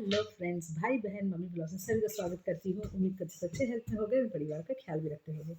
Hello friends, भाई बहन, mummy blog में सभी का स्वागत करती हूँ। उम्मीद करती हूँ अच्छे हेल्थ में हो गए, परिवार का ख्याल भी रखते होंगे।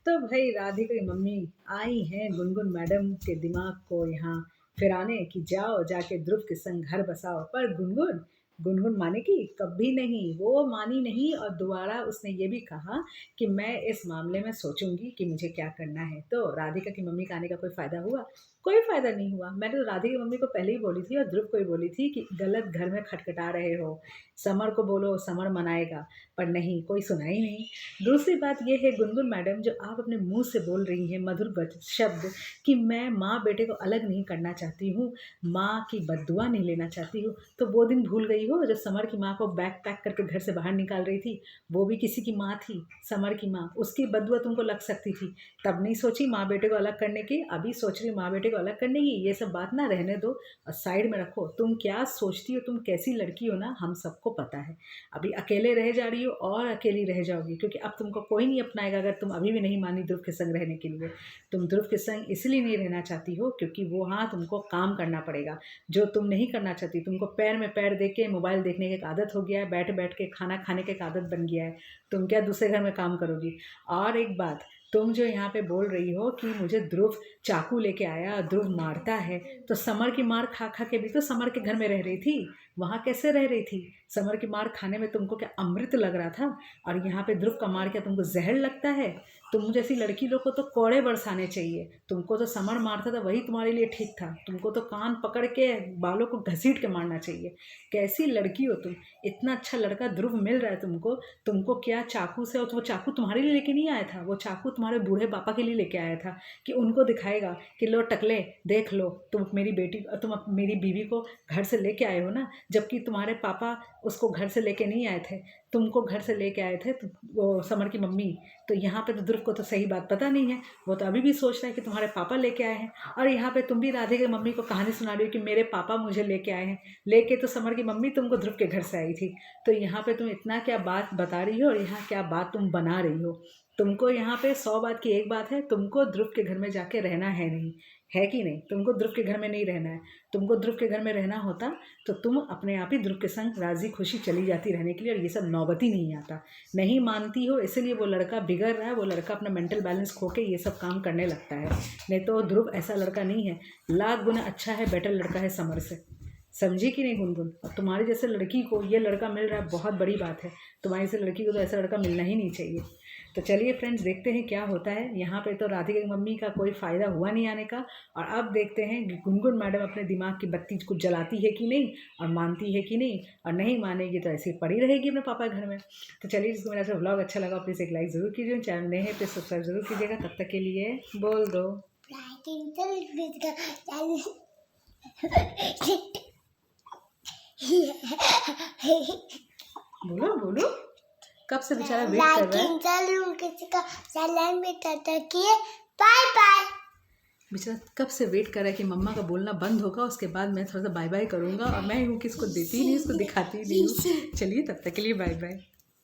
तो भाई राधिका की मम्मी आई हैं गुनगुन मैडम के दिमाग को यहाँ फिराने कि जाओ जाके ध्रुव के संग घर बसाओ। पर गुनगुन गुनगुन मानेगी कभी नहीं, वो मानी नहीं। और दोबारा उसने ये भी कहा कि मैं इस मामले में सोचूंगी कि मुझे क्या करना है। तो राधिका की मम्मी का आने का कोई फ़ायदा हुआ? कोई फ़ायदा नहीं हुआ। मैंने तो राधिका की मम्मी को पहले ही बोली थी और ध्रुव को ही बोली थी कि गलत घर में खटखटा रहे हो, समर को बोलो, समर मनाएगा। पर नहीं, कोई सुना ही नहीं। दूसरी बात ये है गुनगुन मैडम, जो आप अपने मुंह से बोल रही हैं मधुर शब्द कि मैं माँ बेटे को अलग नहीं करना चाहती हूँ, माँ की बद्दुआ नहीं लेना चाहती हूँ, तो वो दिन भूल गई हो जब समर की माँ को बैग पैक करके घर से बाहर निकाल रही थी? वो भी किसी की माँ थी, समर की माँ। उसकी बद्दुआ तुमको लग सकती थी, तब नहीं सोची माँ बेटे को अलग करने की। अभी सोच रही माँ बेटे को अलग करने की। ये सब बात ना रहने दो और साइड में रखो। तुम क्या सोचती हो, तुम कैसी लड़की हो ना, हम सबको पता है। अभी अकेले रह जा रही हो और अकेली रह जाओगी, क्योंकि अब तुमको कोई नहीं अपनाएगा अगर तुम अभी भी नहीं मानी ध्रुव के संग रहने के लिए। तुम ध्रुव के संग इसलिए नहीं रहना चाहती हो क्योंकि वो हाँ तुमको काम करना पड़ेगा जो तुम नहीं करना चाहती। तुमको पैर में पैर दे के मोबाइल देखने की एक आदत हो गया है, बैठ बैठ के खाना खाने की एक आदत बन गया है। तुम क्या दूसरे घर में काम करोगी? और एक बात, तुम जो यहाँ पे बोल रही हो कि मुझे ध्रुव चाकू लेके आया, ध्रुव मारता है, तो समर की मार खा खा के भी तो समर के घर में रह रही थी। वहाँ कैसे रह रही थी? समर की मार खाने में तुमको क्या अमृत लग रहा था? और यहाँ पे ध्रुव का मार क्या तुमको जहर लगता है? तुम जैसी लड़की लोग को तो कोड़े बरसाने चाहिए। तुमको तो समर मारता था वही तुम्हारे लिए ठीक था। तुमको तो कान पकड़ के बालों को घसीट के मारना चाहिए। कैसी लड़की हो तुम? इतना अच्छा लड़का ध्रुव मिल रहा है तुमको, तुमको क्या चाकू से? और वो चाकू तुम्हारे लिए लेके नहीं आया था, वो चाकू तुम्हारे बूढ़े पापा के लिए लेके आया था कि उनको दिखाएगा कि लो टकले, देख लो, तुम मेरी बेटी, तुम मेरी बीवी को घर से लेके आए हो ना, जबकि तुम्हारे पापा उसको घर से लेके नहीं आए थे, तुमको घर से लेके आए थे वो समर की मम्मी। तो यहाँ पे तो ध्रुव को तो सही बात पता नहीं है, वो तो अभी भी सोच रहा है कि तुम्हारे पापा लेके आए हैं। और यहाँ पे तुम भी राधे की मम्मी को कहानी सुना रही हो कि मेरे पापा मुझे लेके आए हैं। लेके तो समर की मम्मी तुमको ध्रुव के घर से आई थी। तो यहाँ पे तुम इतना क्या बात बता रही हो और यहाँ क्या बात तुम बना रही हो? तुमको यहाँ पे 100 बात की एक बात है, तुमको ध्रुव के घर में जाके रहना है नहीं, है कि नहीं? तुमको ध्रुव के घर में नहीं रहना है। तुमको ध्रुव के घर में रहना होता तो तुम अपने आप ही ध्रुव के संग राजी खुशी चली जाती रहने के लिए, और ये सब नौबत ही नहीं आता। नहीं मानती हो, इसलिए वो लड़का बिगड़ रहा है, वो लड़का अपना मेंटल बैलेंस खो के ये सब काम करने लगता है। नहीं तो ध्रुव ऐसा लड़का नहीं है, लाख गुना अच्छा है, बेटर लड़का है समर से। समझी कि नहीं गुनगुन? और तुम्हारी जैसे लड़की को ये लड़का मिल रहा है, बहुत बड़ी बात है। तुम्हारी जैसे लड़की को तो ऐसा लड़का मिलना ही नहीं चाहिए। तो चलिए फ्रेंड्स, देखते हैं क्या होता है। यहाँ पे तो राधिका की मम्मी का कोई फ़ायदा हुआ नहीं आने का। और अब देखते हैं कि गुनगुन मैडम अपने दिमाग की बत्ती को जलाती है कि नहीं, और मानती है कि नहीं। और नहीं मानेगी तो ऐसे ही पड़ी रहेगी अपने पापा घर में। तो चलिए, जिसको मेरा ऐसा व्लॉग अच्छा लगा प्लीज़ एक लाइक ज़रूर कीजिए, चैनल नए हैं प्लीज़ सब्सक्राइब जरूर कीजिएगा। तब तक के लिए बोल दो। बोलो बोलो, कब से बेचारा वेट कर रहा है। किसी का सलाम बेटा किए, बाय बाय। बेचारा कब से वेट कर रहा है कि मम्मा का बोलना बंद होगा, उसके बाद मैं थोड़ा सा बाय बाय करूँगा। और मैं हूँ कि इसको देती ही नहीं, इसको दिखाती ही नहीं हूँ। चलिए, तब तक के लिए बाय बाय।